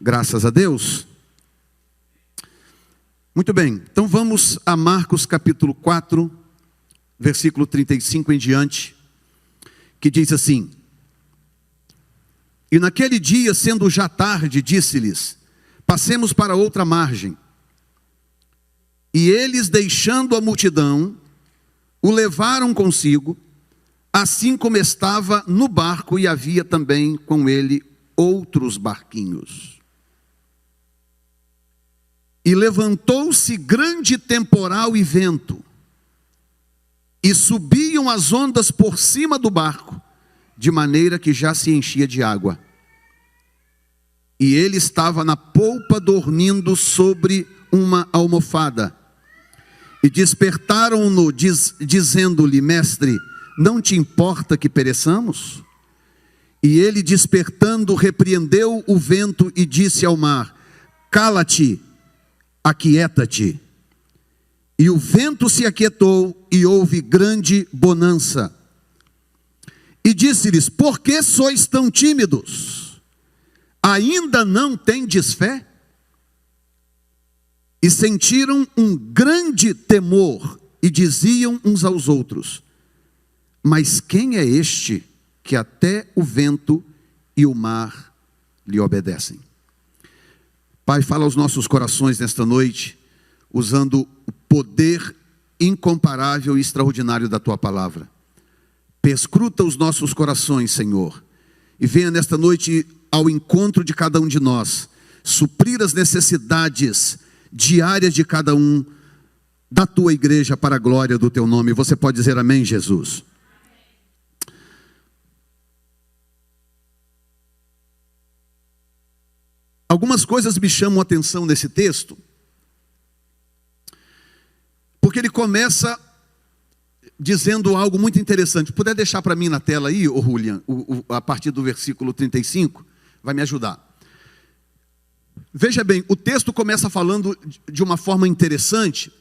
Graças a Deus. Muito bem, então vamos a Marcos capítulo 4, versículo 35 em diante, que diz assim: E naquele dia, sendo já tarde, disse-lhes: Passemos para outra margem. E eles, deixando a multidão, o levaram consigo, assim como estava no barco, e havia também com ele outros barquinhos. E levantou-se grande temporal e vento, e subiam as ondas por cima do barco, de maneira que já se enchia de água. E ele estava na polpa dormindo sobre uma almofada. E despertaram-no, dizendo-lhe: Mestre, não te importa que pereçamos? E ele, despertando, repreendeu o vento e disse ao mar: Cala-te, aquieta-te. E o vento se aquietou e houve grande bonança. E disse-lhes: Por que sois tão tímidos? Ainda não tendes fé? E sentiram um grande temor e diziam uns aos outros: Mas quem é este que até o vento e o mar lhe obedecem? Pai, fala aos nossos corações nesta noite, usando o poder incomparável e extraordinário da Tua palavra. Perscruta os nossos corações, Senhor, e venha nesta noite ao encontro de cada um de nós, suprir as necessidades diárias de cada um da Tua igreja para a glória do Teu nome. Você pode dizer amém, Jesus? Algumas coisas me chamam a atenção nesse texto, porque ele começa dizendo algo muito interessante. Puder deixar para mim na tela aí, Julian, a partir do versículo 35, vai me ajudar. Veja bem, o texto começa falando de uma forma interessante,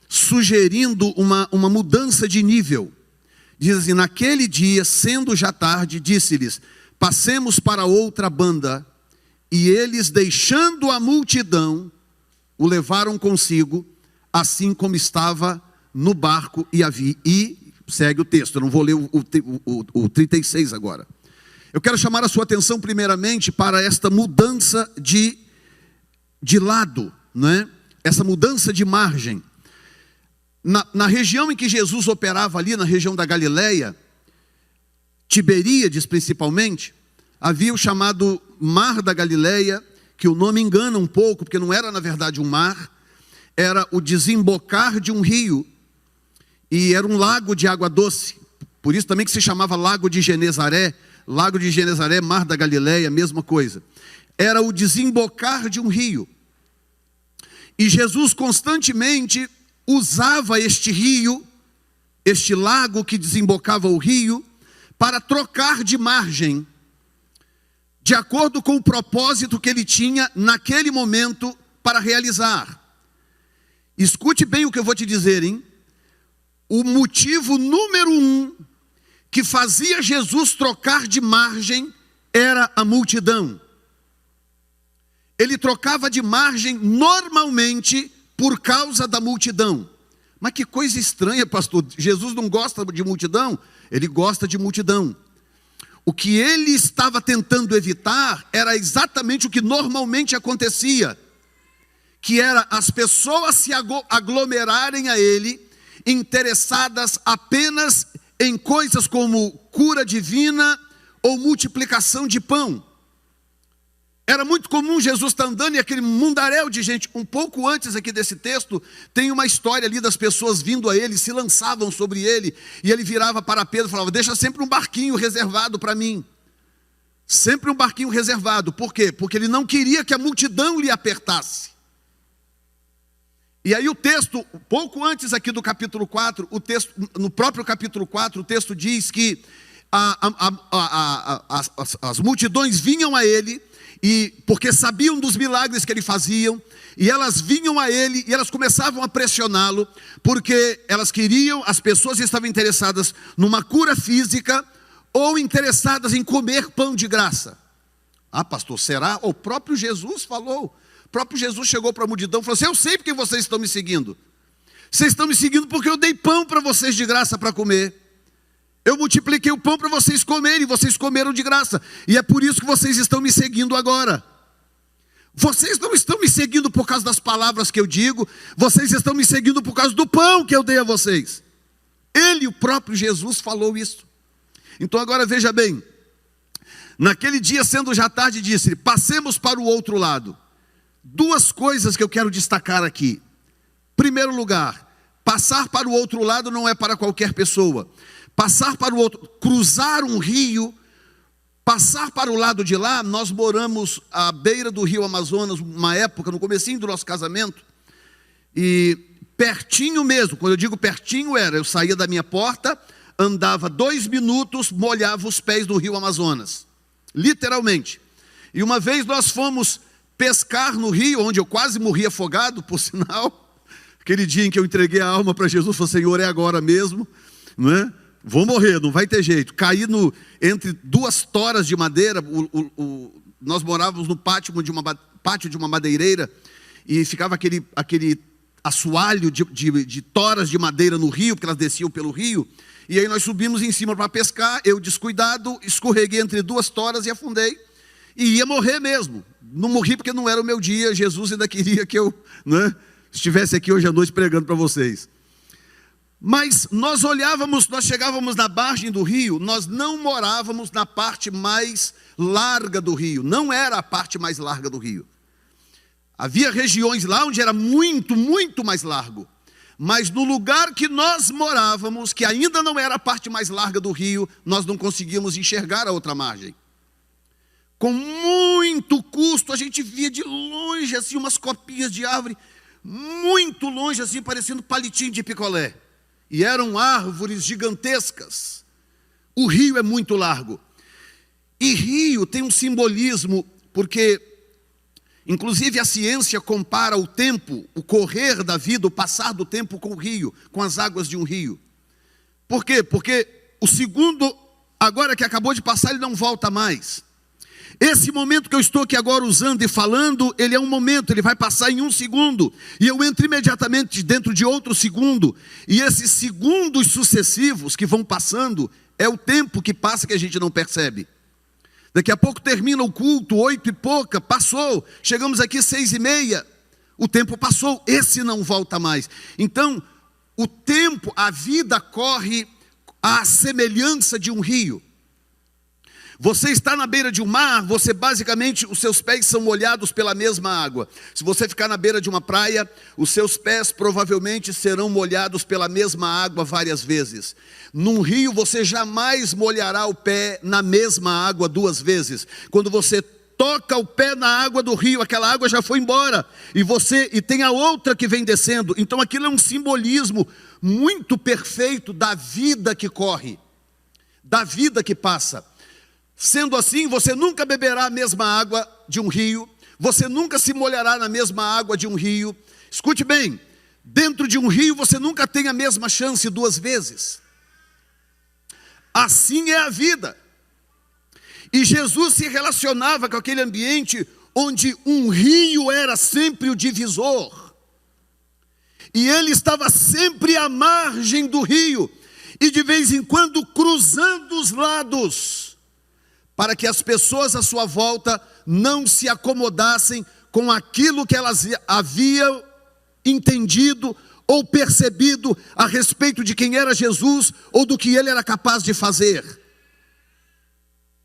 sugerindo uma mudança de nível. Diz assim: naquele dia, sendo já tarde, disse-lhes: Passemos para outra banda. E eles, deixando a multidão, o levaram consigo, assim como estava no barco, e segue o texto. Eu não vou ler o 36 agora. Eu quero chamar a sua atenção primeiramente para esta mudança de lado, né? Essa mudança de margem. Na região em que Jesus operava ali, na região da Galileia, Tiberíades principalmente, havia o chamado Mar da Galileia, que o nome engana um pouco, porque não era na verdade um mar, era o desembocar de um rio, e era um lago de água doce, por isso também que se chamava Lago de Genezaré, Mar da Galileia, mesma coisa. Era o desembocar de um rio, e Jesus constantemente usava este rio, este lago que desembocava o rio, para trocar de margem, de acordo com o propósito que ele tinha naquele momento para realizar. Escute bem o que eu vou te dizer, hein? O motivo número 1 que fazia Jesus trocar de margem era a multidão. Ele trocava de margem normalmente por causa da multidão. Mas que coisa estranha, pastor. Jesus não gosta de multidão? Ele gosta de multidão. O que ele estava tentando evitar era exatamente o que normalmente acontecia, que era as pessoas se aglomerarem a ele, interessadas apenas em coisas como cura divina ou multiplicação de pão. Era muito comum Jesus estar andando e aquele mundaréu de gente. Um pouco antes aqui desse texto, tem uma história ali das pessoas vindo a ele, se lançavam sobre ele, e ele virava para Pedro e falava: Deixa sempre um barquinho reservado para mim. Sempre um barquinho reservado. Por quê? Porque ele não queria que a multidão lhe apertasse. E aí o texto, pouco antes aqui do capítulo 4, o texto, no próprio capítulo 4, o texto diz que as multidões vinham a ele, e porque sabiam dos milagres que ele fazia, e elas vinham a ele, e elas começavam a pressioná-lo, porque elas queriam, as pessoas estavam interessadas numa cura física, ou interessadas em comer pão de graça. Ah, pastor, será? O próprio Jesus falou. O próprio Jesus chegou para a multidão e falou assim: eu sei porque vocês estão me seguindo. Vocês estão me seguindo porque eu dei pão para vocês de graça para comer. Eu multipliquei o pão para vocês comerem, e vocês comeram de graça. E é por isso que vocês estão me seguindo agora. Vocês não estão me seguindo por causa das palavras que eu digo. Vocês estão me seguindo por causa do pão que eu dei a vocês. Ele, o próprio Jesus, falou isso. Então agora veja bem. Naquele dia, sendo já tarde, disse: passemos para o outro lado. Duas coisas que eu quero destacar aqui. Primeiro lugar, passar para o outro lado não é para qualquer pessoa. Passar para o outro, cruzar um rio, passar para o lado de lá. Nós moramos à beira do rio Amazonas, uma época, no comecinho do nosso casamento, e pertinho mesmo, quando eu digo pertinho eu saía da minha porta, andava 2 minutos, molhava os pés do rio Amazonas, literalmente. E uma vez nós fomos pescar no rio, onde eu quase morri afogado, por sinal, aquele dia em que eu entreguei a alma para Jesus, falei: Senhor, é agora mesmo, não é? Vou morrer, não vai ter jeito. Caí entre 2 toras de madeira. Nós morávamos no pátio de uma madeireira, e ficava aquele assoalho de toras de madeira no rio, porque elas desciam pelo rio. E aí nós subimos em cima para pescar. Eu, descuidado, escorreguei entre 2 toras e afundei. E ia morrer mesmo. Não morri porque não era o meu dia. Jesus ainda queria que eu, né, estivesse aqui hoje à noite pregando para vocês. Mas nós chegávamos na margem do rio, nós não morávamos na parte mais larga do rio, não era a parte mais larga do rio. Havia regiões lá onde era muito, muito mais largo. Mas no lugar que nós morávamos, que ainda não era a parte mais larga do rio, nós não conseguíamos enxergar a outra margem. Com muito custo, a gente via de longe assim umas copinhas de árvore, muito longe assim, parecendo palitinho de picolé. E eram árvores gigantescas. O rio é muito largo. E rio tem um simbolismo, porque, inclusive, a ciência compara o tempo, o correr da vida, o passar do tempo com o rio, com as águas de um rio. Por quê? Porque o segundo, agora que acabou de passar, ele não volta mais. Esse momento que eu estou aqui agora usando e falando, ele é um momento, ele vai passar em 1 segundo. E eu entro imediatamente dentro de outro segundo. E esses segundos sucessivos que vão passando, é o tempo que passa que a gente não percebe. Daqui a pouco termina o culto, 8 e pouca, passou. Chegamos aqui 6:30, o tempo passou, esse não volta mais. Então, o tempo, a vida corre à semelhança de um rio. Você está na beira de um mar, você basicamente, os seus pés são molhados pela mesma água. Se você ficar na beira de uma praia, os seus pés provavelmente serão molhados pela mesma água várias vezes. Num rio, você jamais molhará o pé na mesma água 2 vezes. Quando você toca o pé na água do rio, aquela água já foi embora, e tem a outra que vem descendo. Então aquilo é um simbolismo muito perfeito da vida que corre, da vida que passa. Sendo assim, você nunca beberá a mesma água de um rio, você nunca se molhará na mesma água de um rio. Escute bem, dentro de um rio você nunca tem a mesma chance 2 vezes. Assim é a vida. E Jesus se relacionava com aquele ambiente onde um rio era sempre o divisor. E ele estava sempre à margem do rio, e de vez em quando cruzando os lados, para que as pessoas à sua volta não se acomodassem com aquilo que elas haviam entendido ou percebido a respeito de quem era Jesus ou do que ele era capaz de fazer.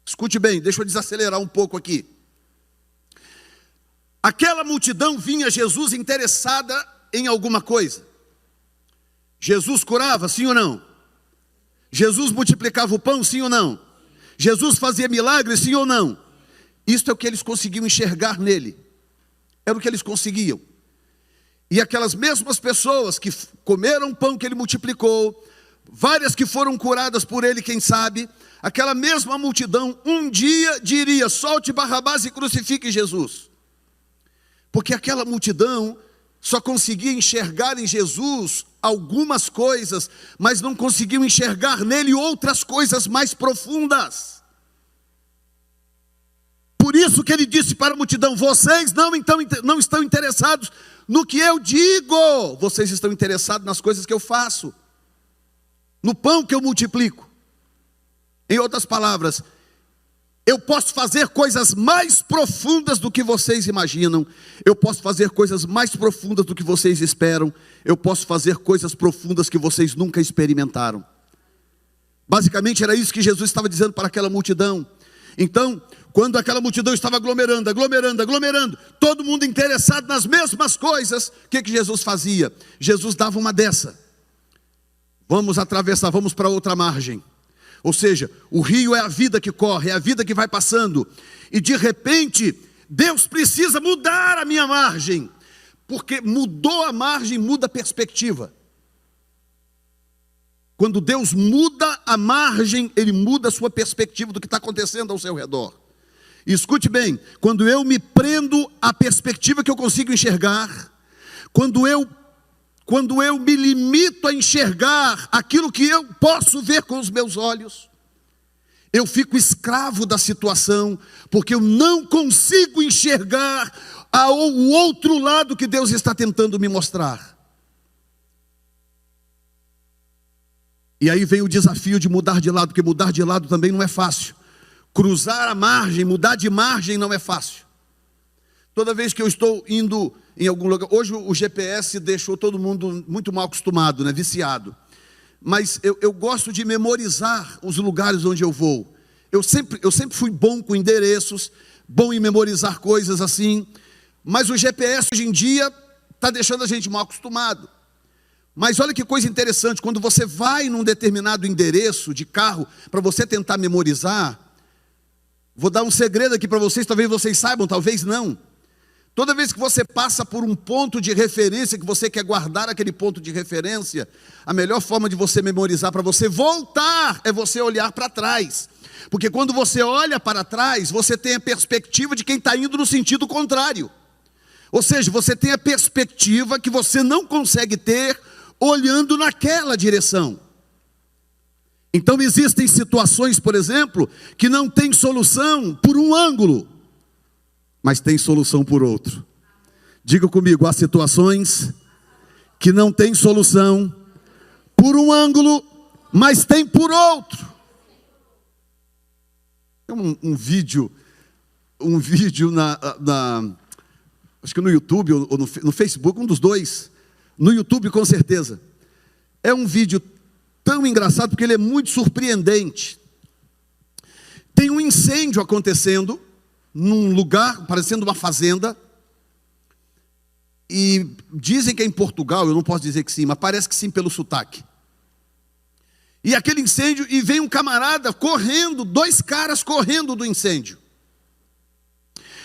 Escute bem, deixa eu desacelerar um pouco aqui. Aquela multidão vinha a Jesus interessada em alguma coisa. Jesus curava, sim ou não? Jesus multiplicava o pão, sim ou não? Jesus fazia milagres, sim ou não? Isto é o que eles conseguiam enxergar nele. Era o que eles conseguiam. E aquelas mesmas pessoas que comeram o pão que ele multiplicou, várias que foram curadas por ele, quem sabe, aquela mesma multidão um dia diria: solte Barrabás e crucifique Jesus. Porque aquela multidão só conseguia enxergar em Jesus algumas coisas, mas não conseguiam enxergar nele outras coisas mais profundas. por isso que ele disse para a multidão: vocês não estão interessados no que eu digo, vocês estão interessados nas coisas que eu faço, no pão que eu multiplico. Em outras palavras, eu posso fazer coisas mais profundas do que vocês imaginam. Eu posso fazer coisas mais profundas do que vocês esperam. Eu posso fazer coisas profundas que vocês nunca experimentaram. Basicamente era isso que Jesus estava dizendo para aquela multidão. Então, quando aquela multidão estava aglomerando, todo mundo interessado nas mesmas coisas, o que Jesus fazia? Jesus dava uma dessa: vamos atravessar, vamos para outra margem. Ou seja, o rio é a vida que corre, é a vida que vai passando. E de repente, Deus precisa mudar a minha margem. Porque mudou a margem, muda a perspectiva. Quando Deus muda a margem, Ele muda a sua perspectiva do que está acontecendo ao seu redor. E escute bem, quando eu me prendo à perspectiva que eu consigo enxergar, quando eu me limito a enxergar aquilo que eu posso ver com os meus olhos, eu fico escravo da situação, porque eu não consigo enxergar o outro lado que Deus está tentando me mostrar. E aí vem o desafio de mudar de lado, porque mudar de lado também não é fácil. Cruzar a margem, mudar de margem não é fácil. Toda vez que eu estou indo em algum lugar, hoje o GPS deixou todo mundo muito mal acostumado, né? Viciado. Mas eu gosto de memorizar os lugares onde eu vou. Eu sempre fui bom com endereços, bom em memorizar coisas assim. Mas o GPS hoje em dia está deixando a gente mal acostumado. Mas olha que coisa interessante, quando você vai num determinado endereço de carro para você tentar memorizar, vou dar um segredo aqui para vocês, talvez vocês saibam, talvez não. Toda vez que você passa por um ponto de referência, que você quer guardar aquele ponto de referência, a melhor forma de você memorizar para você voltar é você olhar para trás. Porque quando você olha para trás, você tem a perspectiva de quem está indo no sentido contrário. Ou seja, você tem a perspectiva que você não consegue ter olhando naquela direção. Então existem situações, por exemplo, que não tem solução por um ângulo, mas tem solução por outro. Diga comigo, há situações que não tem solução por um ângulo, mas tem por outro. Tem um vídeo acho que no YouTube ou no Facebook, um dos dois, no YouTube com certeza. É um vídeo tão engraçado porque ele é muito surpreendente. Tem um incêndio acontecendo num lugar parecendo uma fazenda, e dizem que é em Portugal, eu não posso dizer que sim, mas parece que sim pelo sotaque. E aquele incêndio, e vem um camarada correndo, dois caras correndo do incêndio.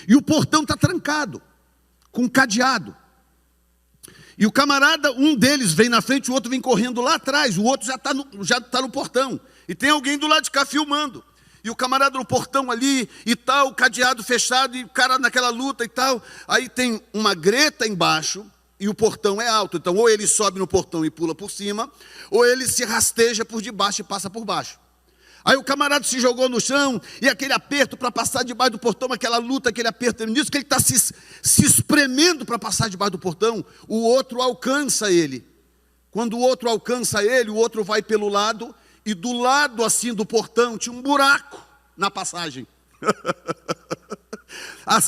E o portão está trancado, com cadeado. E o camarada, um deles vem na frente, o outro vem correndo lá atrás, o outro já está no portão. E tem alguém do lado de cá filmando. E o camarada no portão ali e tal, o cadeado fechado, e o cara naquela luta e tal. Aí tem uma greta embaixo e o portão é alto. Então ou ele sobe no portão e pula por cima, ou ele se rasteja por debaixo e passa por baixo. Aí o camarada se jogou no chão, e aquele aperto para passar debaixo do portão, aquela luta, aquele aperto, nisso que ele está se espremendo para passar debaixo do portão, o outro alcança ele. Quando o outro alcança ele, o outro vai pelo lado, e do lado assim do portão tinha um buraco na passagem.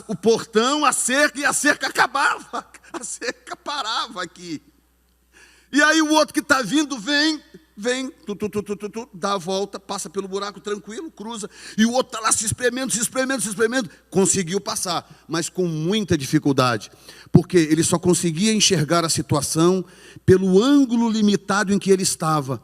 O portão, a cerca acabava, a cerca parava aqui. E aí o outro que está vindo vem, dá a volta, passa pelo buraco tranquilo, cruza, e o outro está lá se espremendo, conseguiu passar, mas com muita dificuldade, porque ele só conseguia enxergar a situação pelo ângulo limitado em que ele estava.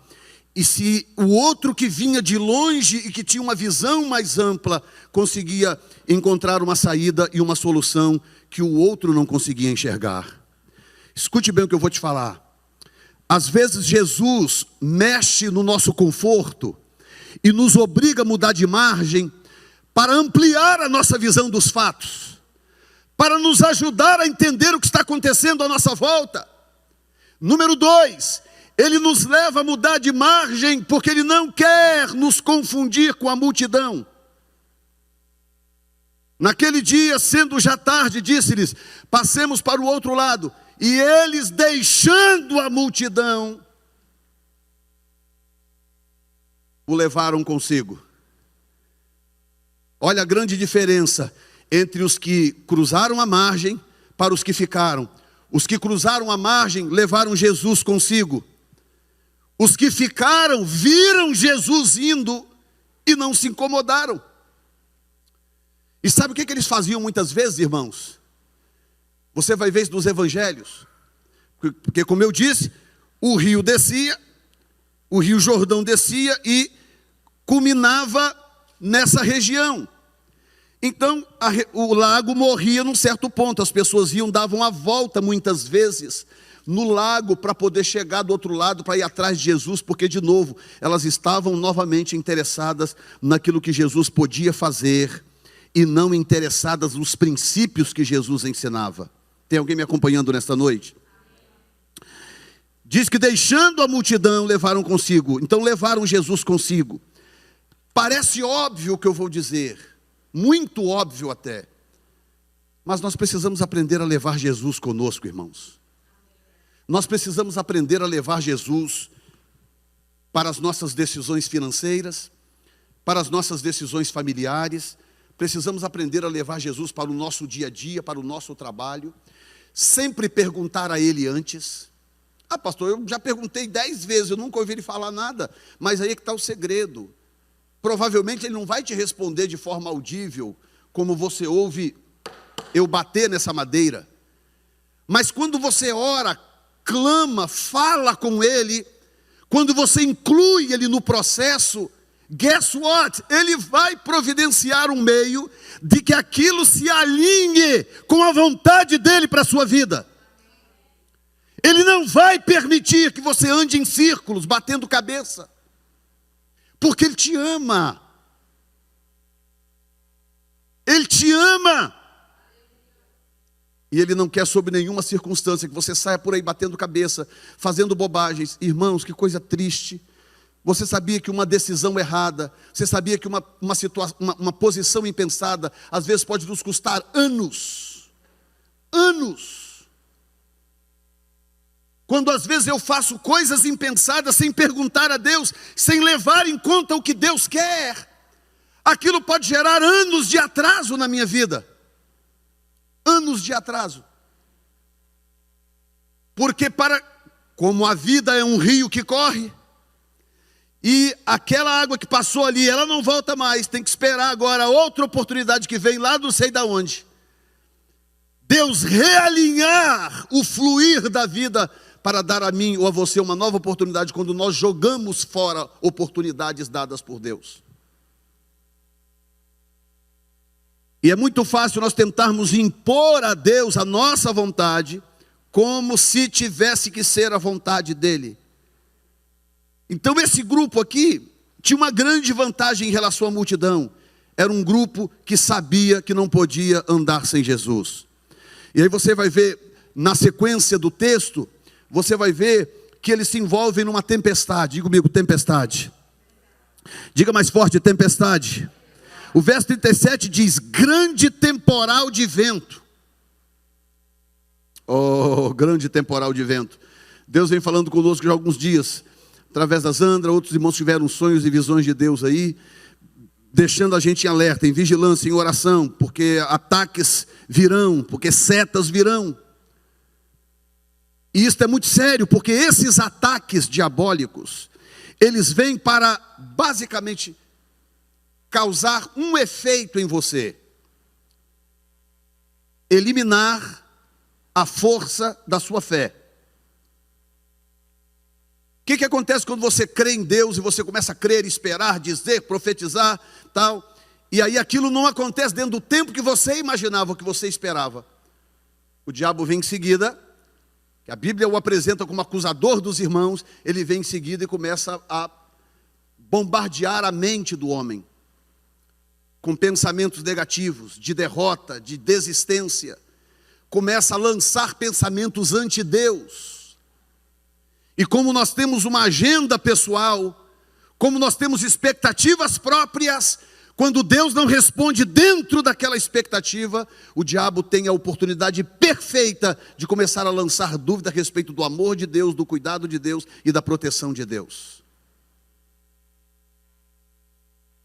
E se o outro que vinha de longe e que tinha uma visão mais ampla, conseguia encontrar uma saída e uma solução que o outro não conseguia enxergar. Escute bem o que eu vou te falar. Às vezes Jesus mexe no nosso conforto e nos obriga a mudar de margem para ampliar a nossa visão dos fatos, para nos ajudar a entender o que está acontecendo à nossa volta. Número 2, Ele nos leva a mudar de margem porque Ele não quer nos confundir com a multidão. Naquele dia, sendo já tarde, disse-lhes: passemos para o outro lado. E eles, deixando a multidão, o levaram consigo. Olha a grande diferença entre os que cruzaram a margem para os que ficaram. Os que cruzaram a margem levaram Jesus consigo. Os que ficaram viram Jesus indo e não se incomodaram. E sabe o que eles faziam muitas vezes, irmãos? Você vai ver isso nos evangelhos. Porque, como eu disse, o rio descia, o rio Jordão descia e culminava nessa região. Então, o lago morria num certo ponto. As pessoas iam, davam a volta muitas vezes no lago para poder chegar do outro lado, para ir atrás de Jesus, porque, de novo, elas estavam novamente interessadas naquilo que Jesus podia fazer e não interessadas nos princípios que Jesus ensinava. Tem alguém me acompanhando nesta noite? Diz que deixando a multidão, levaram consigo. Então levaram Jesus consigo. Parece óbvio o que eu vou dizer, muito óbvio até. Mas nós precisamos aprender a levar Jesus conosco, irmãos. Nós precisamos aprender a levar Jesus para as nossas decisões financeiras, para as nossas decisões familiares. Precisamos aprender a levar Jesus para o nosso dia a dia, para o nosso trabalho. Sempre perguntar a Ele antes. Ah, pastor, eu já perguntei 10 vezes, eu nunca ouvi Ele falar nada. Mas aí é que está o segredo. Provavelmente Ele não vai te responder de forma audível, como você ouve eu bater nessa madeira. Mas quando você ora, clama, fala com Ele, quando você inclui Ele no processo, guess what? Ele vai providenciar um meio de que aquilo se alinhe com a vontade dEle para a sua vida. Ele não vai permitir que você ande em círculos, batendo cabeça. Porque Ele te ama. Ele te ama. E Ele não quer, sob nenhuma circunstância, que você saia por aí batendo cabeça, fazendo bobagens. Irmãos, que coisa triste. Você sabia que uma decisão errada, você sabia que uma posição impensada, às vezes pode nos custar anos. Anos. Quando às vezes eu faço coisas impensadas sem perguntar a Deus, sem levar em conta o que Deus quer, aquilo pode gerar anos de atraso na minha vida. Anos de atraso. Porque como a vida é um rio que corre, e aquela água que passou ali, ela não volta mais, tem que esperar agora outra oportunidade que vem lá não sei de onde. Deus realinhar o fluir da vida para dar a mim ou a você uma nova oportunidade quando nós jogamos fora oportunidades dadas por Deus. E é muito fácil nós tentarmos impor a Deus a nossa vontade, como se tivesse que ser a vontade dEle. Então esse grupo aqui tinha uma grande vantagem em relação à multidão. Era um grupo que sabia que não podia andar sem Jesus. E aí você vai ver, na sequência do texto, você vai ver que eles se envolvem numa tempestade. Diga comigo, tempestade. Diga mais forte, tempestade. O verso 37 diz, grande temporal de vento. Oh, grande temporal de vento. Deus vem falando conosco já há alguns dias, através da Zandra. Outros irmãos tiveram sonhos e visões de Deus aí, deixando a gente em alerta, em vigilância, em oração, porque ataques virão, porque setas virão. E isso é muito sério, porque esses ataques diabólicos, eles vêm para, basicamente, causar um efeito em você. Eliminar a força da sua fé. O que acontece quando você crê em Deus e você começa a crer, esperar, dizer, profetizar, tal, e aí aquilo não acontece dentro do tempo que você imaginava, que você esperava? O diabo vem em seguida, que a Bíblia o apresenta como acusador dos irmãos, ele vem em seguida e começa a bombardear a mente do homem, com pensamentos negativos, de derrota, de desistência, começa a lançar pensamentos anti-Deus. E como nós temos uma agenda pessoal, como nós temos expectativas próprias, Quando Deus não responde dentro daquela expectativa, o diabo tem a oportunidade perfeita de começar a lançar dúvida a respeito do amor de Deus, do cuidado de Deus e da proteção de Deus.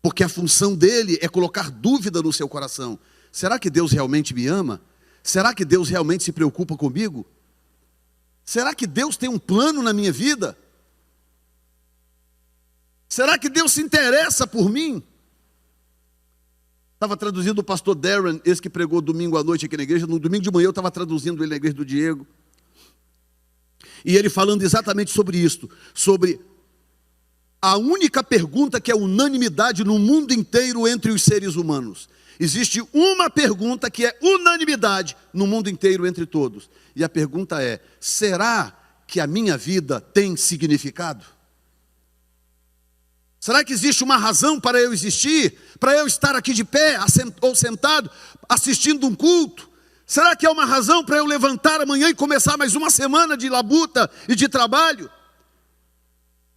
Porque a função dele é colocar dúvida no seu coração. Será que Deus realmente me ama? Será que Deus realmente se preocupa comigo? Será que Deus tem um plano na minha vida? Será que Deus se interessa por mim? Estava traduzindo o pastor Darren, esse que pregou domingo à noite aqui na igreja. No domingo de manhã eu estava traduzindo ele na igreja do Diego. E ele falando exatamente sobre isso, sobre a única pergunta que é unanimidade no mundo inteiro entre os seres humanos. Existe uma pergunta que é unanimidade no mundo inteiro entre todos. E a pergunta é: será que a minha vida tem significado? Será que existe uma razão para eu existir? Para eu estar aqui de pé ou sentado assistindo um culto? Será que é uma razão para eu levantar amanhã e começar mais uma semana de labuta e de trabalho?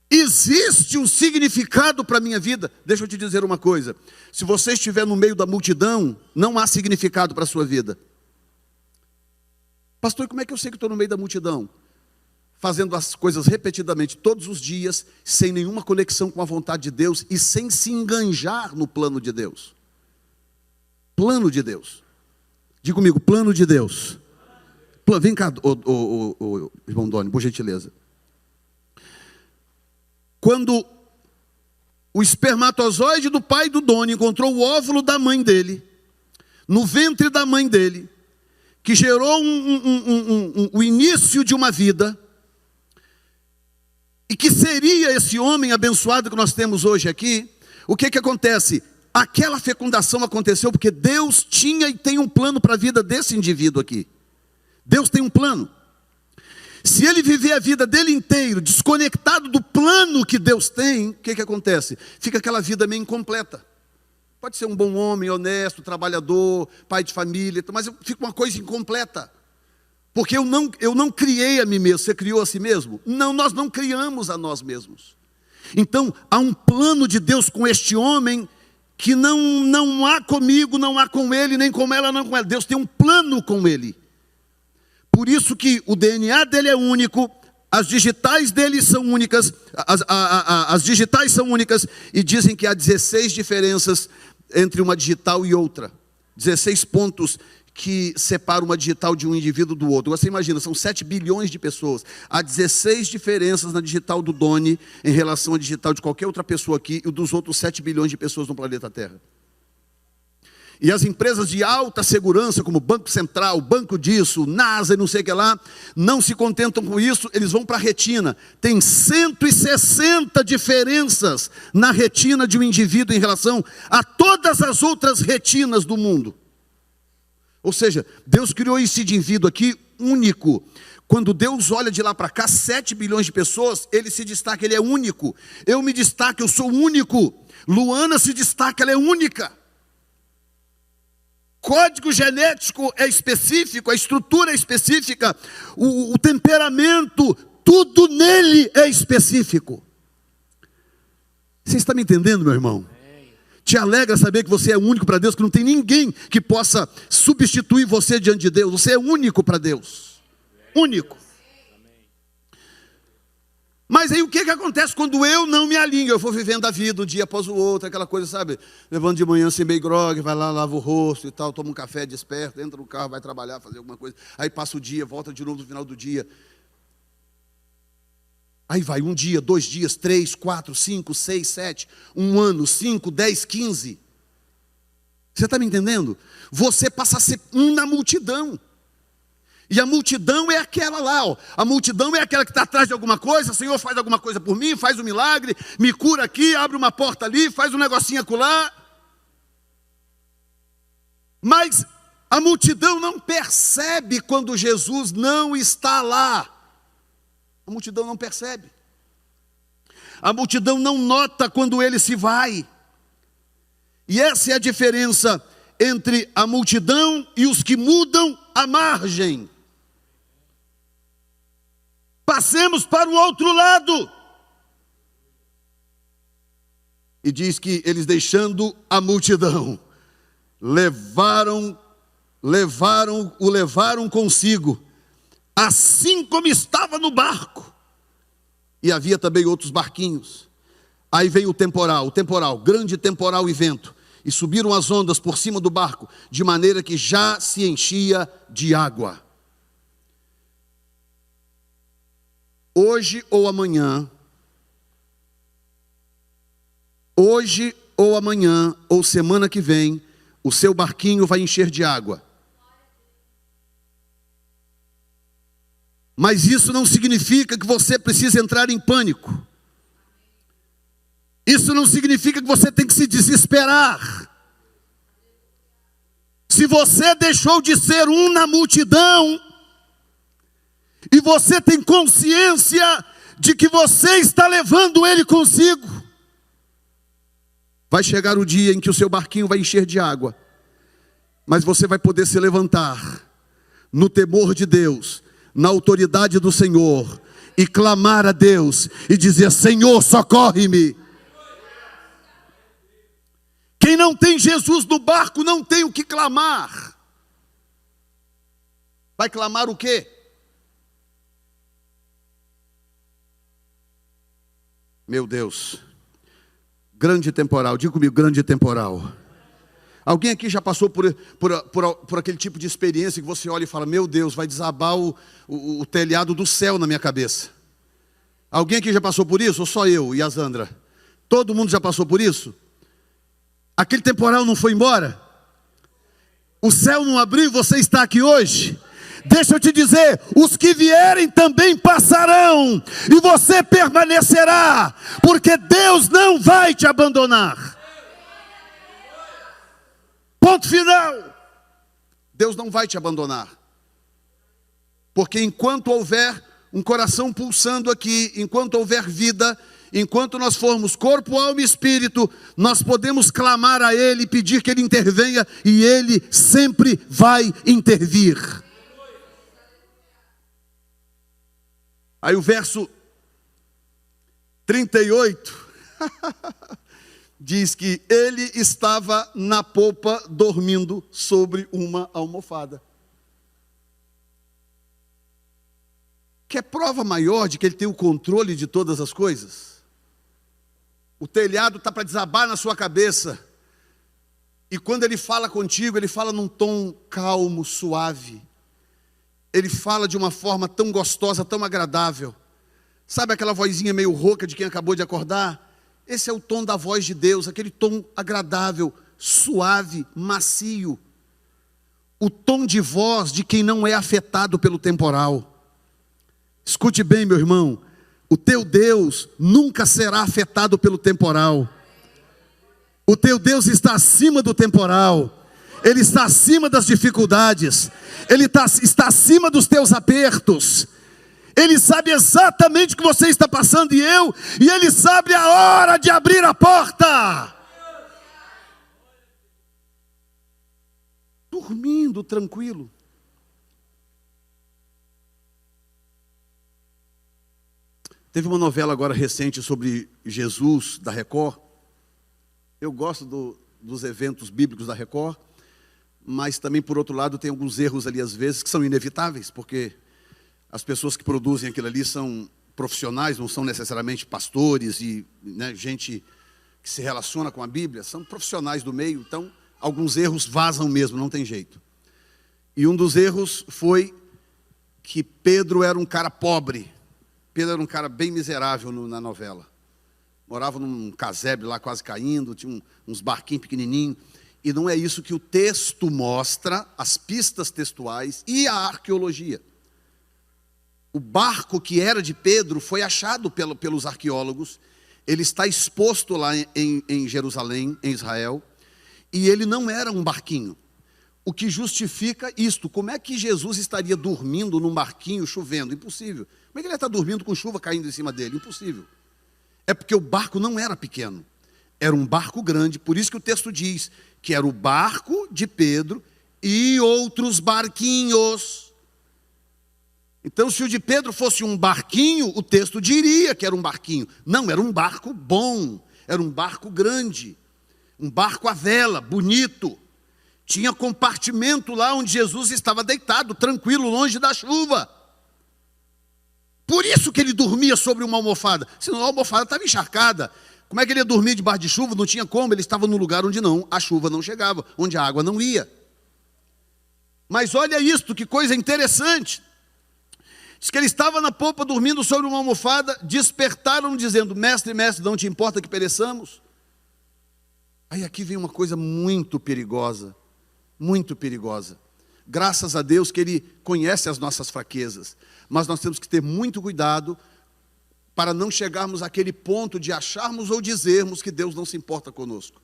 Existe um significado para a minha vida? Deixa eu te dizer uma coisa. Se você estiver no meio da multidão, não há significado para a sua vida. Pastor, como é que eu sei que estou no meio da multidão? Fazendo as coisas repetidamente, todos os dias, sem nenhuma conexão com a vontade de Deus e sem se enganjar no plano de Deus. Plano de Deus. Diga comigo, plano de Deus. Vem cá, irmão Doni, por gentileza. Quando o espermatozoide do pai do Doni encontrou o óvulo da mãe dele, no ventre da mãe dele, que gerou o início de uma vida, e que seria esse homem abençoado que nós temos hoje aqui, o que acontece? Aquela fecundação aconteceu porque Deus tinha e tem um plano para a vida desse indivíduo aqui. Deus tem um plano. Se ele viver a vida dele inteiro desconectado do plano que Deus tem, o que acontece? Fica aquela vida meio incompleta. Pode ser um bom homem, honesto, trabalhador, pai de família, mas fica uma coisa incompleta. Porque eu não criei a mim mesmo. Você criou a si mesmo? Não, nós não criamos a nós mesmos. Então, há um plano de Deus com este homem que não há comigo, não há com ele, nem com ela, não com ela. Deus tem um plano com ele. Por isso que o DNA dele é único, as digitais dele são únicas, as digitais são únicas, e dizem que há 16 diferenças entre uma digital e outra. 16 pontos que separam uma digital de um indivíduo do outro. Você imagina, são 7 bilhões de pessoas. Há 16 diferenças na digital do Doni em relação à digital de qualquer outra pessoa aqui e dos outros 7 bilhões de pessoas no planeta Terra. E as empresas de alta segurança, como Banco Central, Banco disso, NASA e não sei o que lá, não se contentam com isso, eles vão para a retina. Tem 160 diferenças na retina de um indivíduo em relação a todas as outras retinas do mundo. Ou seja, Deus criou esse indivíduo aqui único. Quando Deus olha de lá para cá, 7 bilhões de pessoas, ele se destaca, ele é único. Eu me destaco, eu sou único. Luana se destaca, ela é única. Código genético é específico, a estrutura é específica, o temperamento, tudo nele é específico. Você está me entendendo, meu irmão? Te alegra saber que você é único para Deus, que não tem ninguém que possa substituir você diante de Deus. Você é único para Deus. Único. Mas aí o que acontece quando eu não me alinho? Eu vou vivendo a vida um dia após o outro, aquela coisa, sabe? Levando de manhã assim meio grogue, vai lá, lava o rosto e tal, toma um café desperto, entra no carro, vai trabalhar, fazer alguma coisa. Aí passa o dia, volta de novo no final do dia. Aí vai um dia, 2 dias, 3, 4, 5, 6, 7, 1 ano, 5, 10, 15. Você está me entendendo? Você passa a ser um na multidão. E a multidão é aquela lá, ó. A multidão é aquela que está atrás de alguma coisa. Senhor, faz alguma coisa por mim, faz um milagre, me cura aqui, abre uma porta ali, faz um negocinho acolá. Mas a multidão não percebe quando Jesus não está lá. A multidão não percebe. A multidão não nota quando ele se vai. E essa é a diferença entre a multidão e os que mudam a margem. Passemos para o outro lado. E diz que eles, deixando a multidão, levaram consigo, assim como estava no barco. E havia também outros barquinhos. Aí veio o temporal, grande temporal e vento, e subiram as ondas por cima do barco, de maneira que já se enchia de água. Hoje ou amanhã, ou semana que vem, o seu barquinho vai encher de água. Mas isso não significa que você precisa entrar em pânico. Isso não significa que você tem que se desesperar. Se você deixou de ser um na multidão, e você tem consciência de que você está levando ele consigo, vai chegar o dia em que o seu barquinho vai encher de água, mas você vai poder se levantar no temor de Deus, na autoridade do Senhor, e clamar a Deus e dizer: Senhor, socorre-me. Quem não tem Jesus no barco não tem o que clamar. Vai clamar o quê? Meu Deus, grande temporal, diga comigo, grande temporal. Alguém aqui já passou por aquele tipo de experiência que você olha e fala: meu Deus, vai desabar o telhado do céu na minha cabeça? Alguém aqui já passou por isso? Ou só eu e a Zandra? Todo mundo já passou por isso? Aquele temporal não foi embora? O céu não abriu e você está aqui hoje? Deixa eu te dizer, os que vierem também passarão, e você permanecerá, porque Deus não vai te abandonar. Ponto final. Deus não vai te abandonar. Porque enquanto houver um coração pulsando aqui, enquanto houver vida, enquanto nós formos corpo, alma e espírito, nós podemos clamar a Ele, pedir que Ele intervenha, e Ele sempre vai intervir. Aí o verso 38 diz que ele estava na popa dormindo sobre uma almofada. Quer prova maior de que ele tem o controle de todas as coisas? O telhado está para desabar na sua cabeça. E quando ele fala contigo, ele fala num tom calmo, suave. Ele fala de uma forma tão gostosa, tão agradável. Sabe aquela vozinha meio rouca de quem acabou de acordar? Esse é o tom da voz de Deus, aquele tom agradável, suave, macio. O tom de voz de quem não é afetado pelo temporal. Escute bem, meu irmão, o teu Deus nunca será afetado pelo temporal. O teu Deus está acima do temporal. Ele está acima das dificuldades. Ele está acima dos teus apertos. Ele sabe exatamente o que você está passando e Ele sabe a hora de abrir a porta. Dormindo tranquilo. Teve uma novela agora recente sobre Jesus, da Record. Eu gosto dos eventos bíblicos da Record, mas também, por outro lado, tem alguns erros ali, às vezes, que são inevitáveis, porque as pessoas que produzem aquilo ali são profissionais, não são necessariamente pastores e gente que se relaciona com a Bíblia, são profissionais do meio, então alguns erros vazam mesmo, não tem jeito. E um dos erros foi que Pedro era um cara pobre. Pedro era um cara bem miserável na novela. Morava num casebre lá quase caindo, tinha uns barquinhos pequenininhos. E não é isso que o texto mostra, as pistas textuais e a arqueologia. O barco que era de Pedro foi achado pelos arqueólogos. Ele está exposto lá em Jerusalém, em Israel. E ele não era um barquinho. O que justifica isto. Como é que Jesus estaria dormindo num barquinho chovendo? Impossível. Como é que ele está dormindo com chuva caindo em cima dele? Impossível. É porque o barco não era pequeno. Era um barco grande. Por isso que o texto diz que era o barco de Pedro e outros barquinhos. Então, se o de Pedro fosse um barquinho, o texto diria que era um barquinho. Não, era um barco bom. Era um barco grande, um barco à vela, bonito. Tinha compartimento lá onde Jesus estava deitado, tranquilo, longe da chuva. Por isso que ele dormia sobre uma almofada. Senão a almofada estava encharcada. Como é que ele ia dormir debaixo de chuva? Não tinha como, ele estava num lugar onde a chuva não chegava, onde a água não ia. Mas olha isto, que coisa interessante. Diz que ele estava na popa dormindo sobre uma almofada, despertaram dizendo: mestre, mestre, não te importa que pereçamos? Aí aqui vem uma coisa muito perigosa, muito perigosa. Graças a Deus que Ele conhece as nossas fraquezas, mas nós temos que ter muito cuidado para não chegarmos àquele ponto de acharmos ou dizermos que Deus não se importa conosco.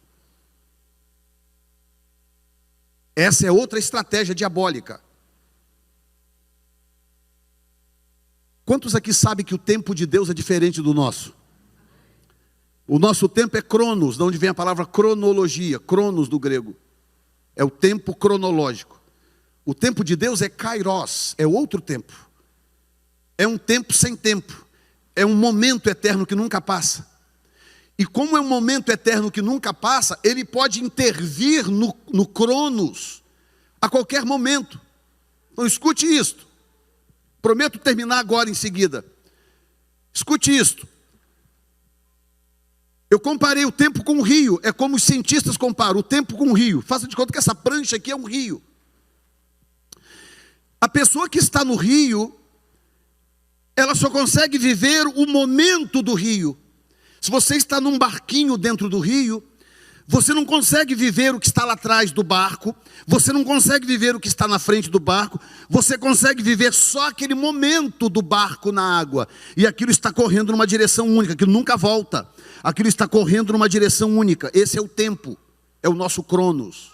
Essa é outra estratégia diabólica. Quantos aqui sabem que o tempo de Deus é diferente do nosso? O nosso tempo é cronos, de onde vem a palavra cronologia, cronos do grego. É o tempo cronológico. O tempo de Deus é kairos, é outro tempo. É um tempo sem tempo. É um momento eterno que nunca passa. E como é um momento eterno que nunca passa, Ele pode intervir no cronos a qualquer momento. Então escute isto. Prometo terminar agora em seguida. Escute isto. Eu comparei o tempo com o rio. É como os cientistas comparam o tempo com o rio. Faça de conta que essa prancha aqui é um rio. A pessoa que está no rio, ela só consegue viver o momento do rio. Se você está num barquinho dentro do rio, você não consegue viver o que está lá atrás do barco, você não consegue viver o que está na frente do barco, você consegue viver só aquele momento do barco na água, e aquilo está correndo numa direção única, aquilo nunca volta, aquilo está correndo numa direção única. Esse é o tempo, é o nosso cronos.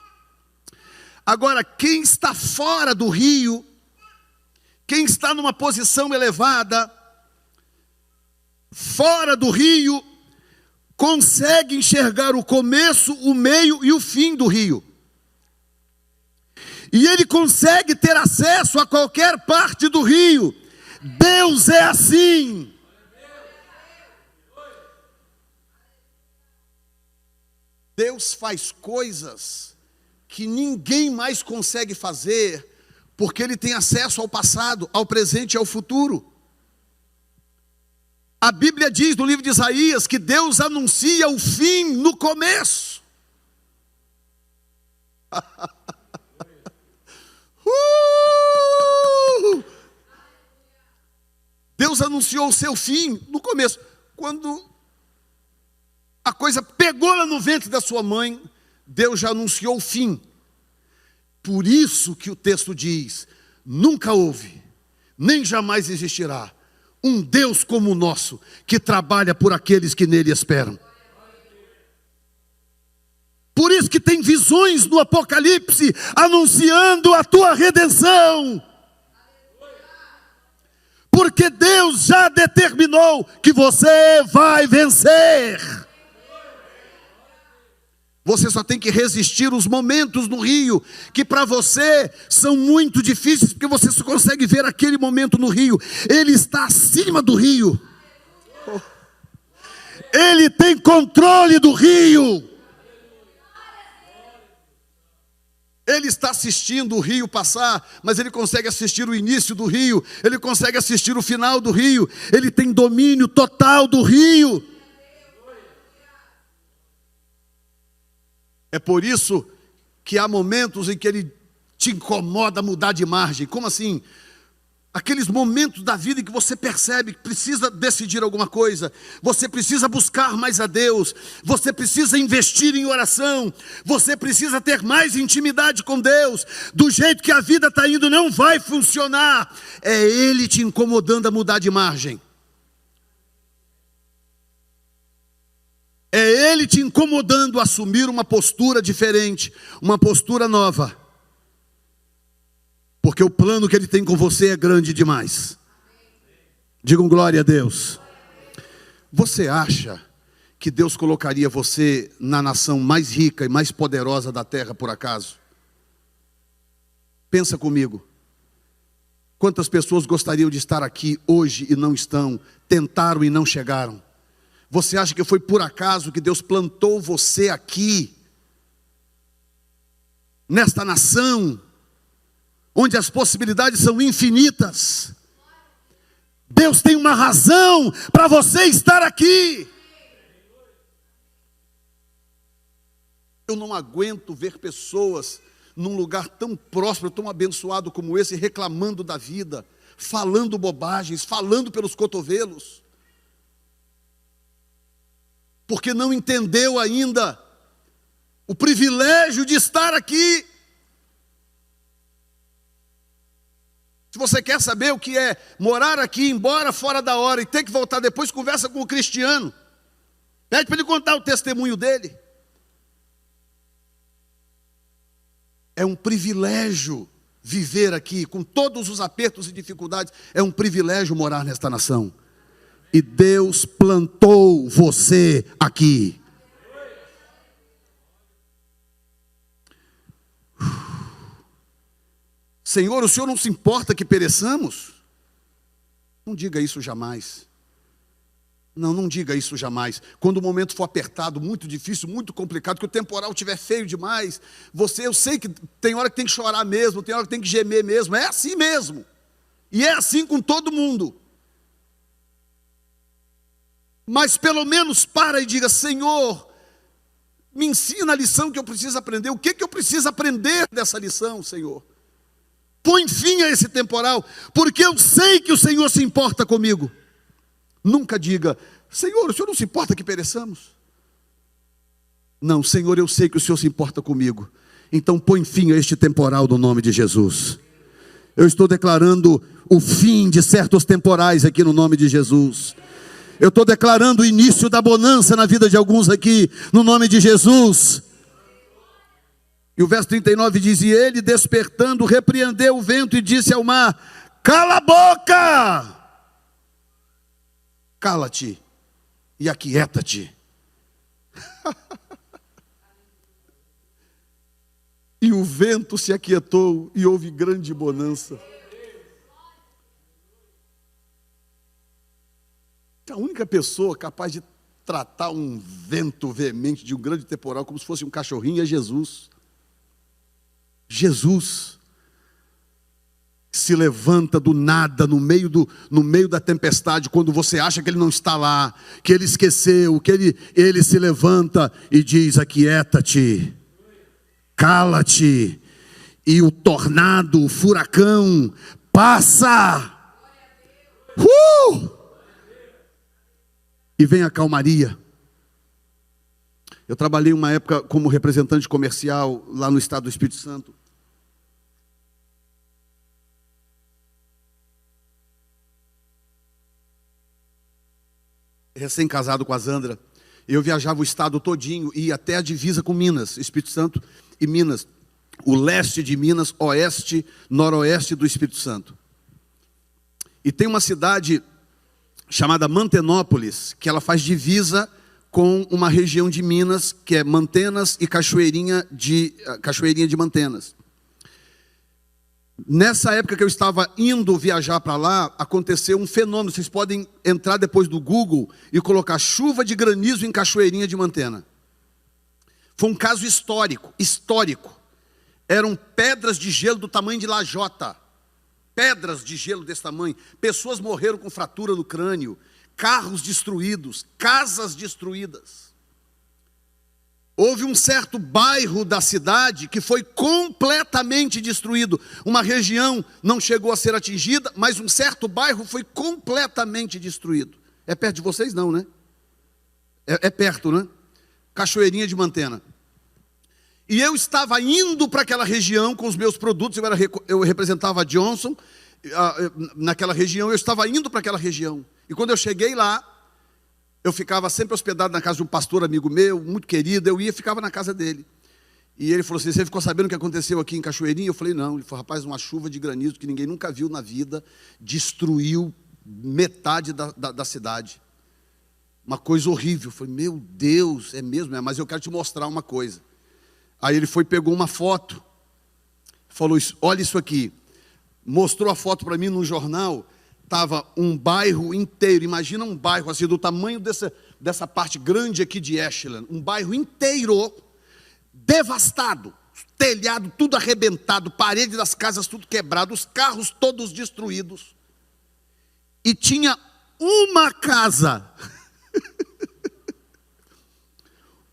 Agora, quem está fora do rio, quem está numa posição elevada, fora do rio, consegue enxergar o começo, o meio e o fim do rio. E ele consegue ter acesso a qualquer parte do rio. Deus é assim. Deus faz coisas que ninguém mais consegue fazer, porque Ele tem acesso ao passado, ao presente e ao futuro. A Bíblia diz no livro de Isaías que Deus anuncia o fim no começo. Deus anunciou o seu fim no começo. Quando a coisa pegou lá no ventre da sua mãe, Deus já anunciou o fim. Por isso que o texto diz: nunca houve, nem jamais existirá um Deus como o nosso, que trabalha por aqueles que nele esperam. Por isso que tem visões no Apocalipse, anunciando a tua redenção. Porque Deus já determinou que você vai vencer. Você só tem que resistir os momentos no rio, que para você são muito difíceis, porque você só consegue ver aquele momento no rio. Ele está acima do rio. Ele tem controle do rio. Ele está assistindo o rio passar, mas ele consegue assistir o início do rio, ele consegue assistir o final do rio, ele tem domínio total do rio. É por isso que há momentos em que ele te incomoda mudar de margem. Como assim? Aqueles momentos da vida em que você percebe que precisa decidir alguma coisa, você precisa buscar mais a Deus, você precisa investir em oração, você precisa ter mais intimidade com Deus. Do jeito que a vida está indo, não vai funcionar. É Ele te incomodando a mudar de margem. É Ele te incomodando a assumir uma postura diferente, uma postura nova. Porque o plano que Ele tem com você é grande demais. Digam glória a Deus. Você acha que Deus colocaria você na nação mais rica e mais poderosa da terra por acaso? Pensa comigo. Quantas pessoas gostariam de estar aqui hoje e não estão, tentaram e não chegaram? Você acha que foi por acaso que Deus plantou você aqui, nesta nação, onde as possibilidades são infinitas? Deus tem uma razão para você estar aqui. Eu não aguento ver pessoas num lugar tão próspero, tão abençoado como esse, reclamando da vida, falando bobagens, falando pelos cotovelos, porque não entendeu ainda o privilégio de estar aqui. Se você quer saber o que é morar aqui, ir embora fora da hora e ter que voltar depois, conversa com o Cristiano. Pede para ele contar o testemunho dele. É um privilégio viver aqui, com todos os apertos e dificuldades. É um privilégio morar nesta nação. E Deus plantou você aqui. Senhor, o Senhor não se importa que pereçamos? Não diga isso jamais. Não diga isso jamais. Quando o momento for apertado, muito difícil, muito complicado, que o temporal estiver feio demais, eu sei que tem hora que tem que chorar mesmo, tem hora que tem que gemer mesmo, é assim mesmo. E é assim com todo mundo. Mas pelo menos para e diga: Senhor, me ensina a lição que eu preciso aprender. O que eu preciso aprender dessa lição, Senhor? Põe fim a esse temporal, porque eu sei que o Senhor se importa comigo. Nunca diga: Senhor, o Senhor não se importa que pereçamos? Não, Senhor, eu sei que o Senhor se importa comigo. Então põe fim a este temporal no nome de Jesus. Eu estou declarando o fim de certos temporais aqui no nome de Jesus. Eu estou declarando o início da bonança na vida de alguns aqui no nome de Jesus. E o verso 39 diz: e ele, despertando, repreendeu o vento e disse ao mar: cala a boca! Cala-te e aquieta-te. E o vento se aquietou e houve grande bonança. A única pessoa capaz de tratar um vento veemente de um grande temporal como se fosse um cachorrinho é Jesus. Jesus se levanta do nada, no meio da tempestade, quando você acha que ele não está lá, que ele esqueceu, que ele se levanta e diz: aquieta-te, cala-te, e o tornado, o furacão passa. E vem a calmaria. Eu trabalhei uma época como representante comercial lá no estado do Espírito Santo. Recém-casado com a Zandra, eu viajava o estado todinho, ia até a divisa com Minas, Espírito Santo e Minas, o leste de Minas, oeste, noroeste do Espírito Santo. E tem uma cidade chamada Mantenópolis, que ela faz divisa com uma região de Minas, que é Mantenas e Cachoeirinha de Mantenas. Nessa época que eu estava indo viajar para lá, aconteceu um fenômeno. Vocês podem entrar depois do Google e colocar chuva de granizo em Cachoeirinha de Mantena. Foi um caso histórico. Eram pedras de gelo do tamanho de lajota. Pedras de gelo desse tamanho. Pessoas morreram com fratura no crânio. Carros destruídos. Casas destruídas. Houve um certo bairro da cidade que foi completamente destruído. Uma região não chegou a ser atingida, mas um certo bairro foi completamente destruído. É perto de vocês não, né? É perto, né? Cachoeirinha de Mantena. E eu estava indo para aquela região com os meus produtos, eu representava a Johnson, naquela região, eu estava indo para aquela região. E quando eu cheguei lá, eu ficava sempre hospedado na casa de um pastor amigo meu, muito querido, eu ia e ficava na casa dele. E ele falou assim: você ficou sabendo o que aconteceu aqui em Cachoeirinha? Eu falei: não. Ele falou: rapaz, uma chuva de granizo que ninguém nunca viu na vida, destruiu metade da cidade. Uma coisa horrível. Eu falei: meu Deus, é mesmo? Mas eu quero te mostrar uma coisa. Aí ele foi, pegou uma foto, falou: olha isso aqui. Mostrou a foto para mim num jornal estava um bairro inteiro. Imagina um bairro assim, do tamanho dessa parte grande aqui de Ashland. Um bairro inteiro devastado. Telhado tudo arrebentado, parede das casas tudo quebrado, os carros todos destruídos. E tinha uma casa,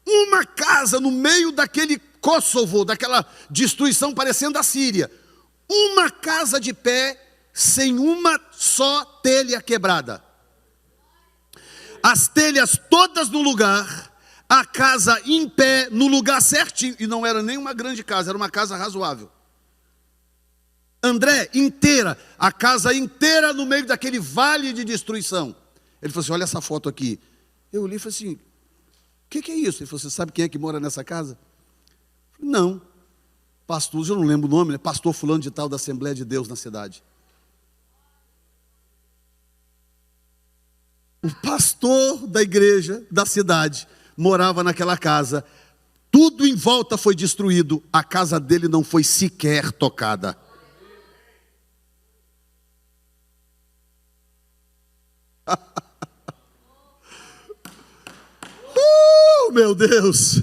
uma casa no meio daquele Kosovo, daquela destruição parecendo a Síria. Uma casa de pé, sem uma só telha quebrada. As telhas todas no lugar, a casa em pé, no lugar certinho. E não era nem uma grande casa, era uma casa razoável. André, inteira, a casa inteira no meio daquele vale de destruição. Ele falou assim, olha essa foto aqui. Eu olhei e falei assim, o que é isso? Ele falou, você sabe quem é que mora nessa casa? Eu falei, não. Pastor, eu não lembro o nome, né? Pastor fulano de tal da Assembleia de Deus na cidade. O pastor da igreja da cidade morava naquela casa. Tudo em volta foi destruído. A casa dele não foi sequer tocada. Meu Deus!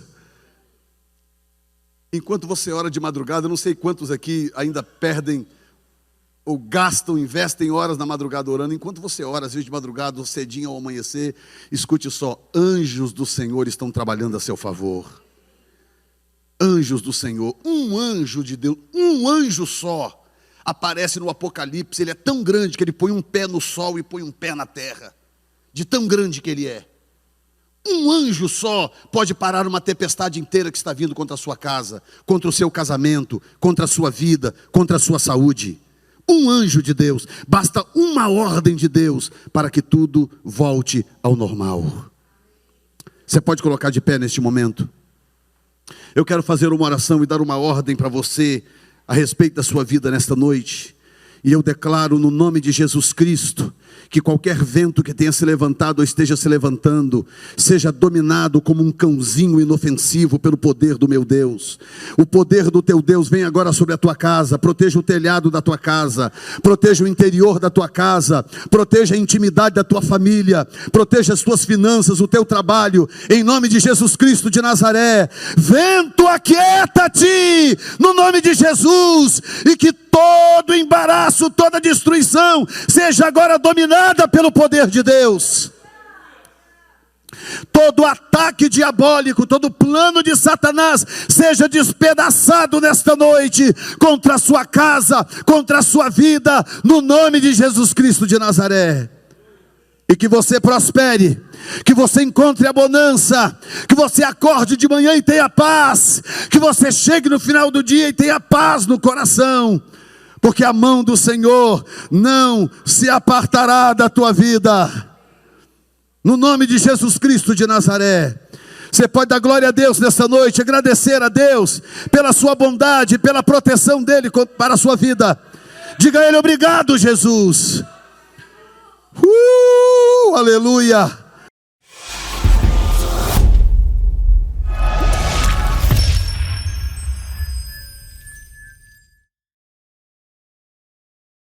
Enquanto você ora de madrugada, eu não sei quantos aqui ainda perdem ou gastam, investem horas na madrugada orando. Enquanto você ora, às vezes de madrugada, ou cedinho ao amanhecer, escute só, anjos do Senhor estão trabalhando a seu favor. Anjos do Senhor, um anjo de Deus, um anjo só, aparece no Apocalipse. Ele é tão grande que ele põe um pé no sol e põe um pé na terra, de tão grande que ele é. Um anjo só pode parar uma tempestade inteira que está vindo contra a sua casa, contra o seu casamento, contra a sua vida, contra a sua saúde. Um anjo de Deus, basta uma ordem de Deus para que tudo volte ao normal. Você pode colocar de pé neste momento? Eu quero fazer uma oração e dar uma ordem para você a respeito da sua vida nesta noite. E eu declaro no nome de Jesus Cristo, que qualquer vento que tenha se levantado ou esteja se levantando, seja dominado como um cãozinho inofensivo pelo poder do meu Deus. O poder do teu Deus vem agora sobre a tua casa, proteja o telhado da tua casa, proteja o interior da tua casa, proteja a intimidade da tua família, proteja as tuas finanças, o teu trabalho, em nome de Jesus Cristo de Nazaré. Vento, aquieta-te, no nome de Jesus, e que todo embaraço, toda destruição, seja agora dominada pelo poder de Deus. Todo ataque diabólico, todo plano de Satanás, seja despedaçado nesta noite, contra a sua casa, contra a sua vida, no nome de Jesus Cristo de Nazaré. E que você prospere, que você encontre a bonança, que você acorde de manhã e tenha paz, que você chegue no final do dia e tenha paz no coração. Porque a mão do Senhor não se apartará da tua vida. No nome de Jesus Cristo de Nazaré. Você pode dar glória a Deus nessa noite, agradecer a Deus pela sua bondade, pela proteção dEle para a sua vida. Diga a Ele, obrigado, Jesus. Aleluia.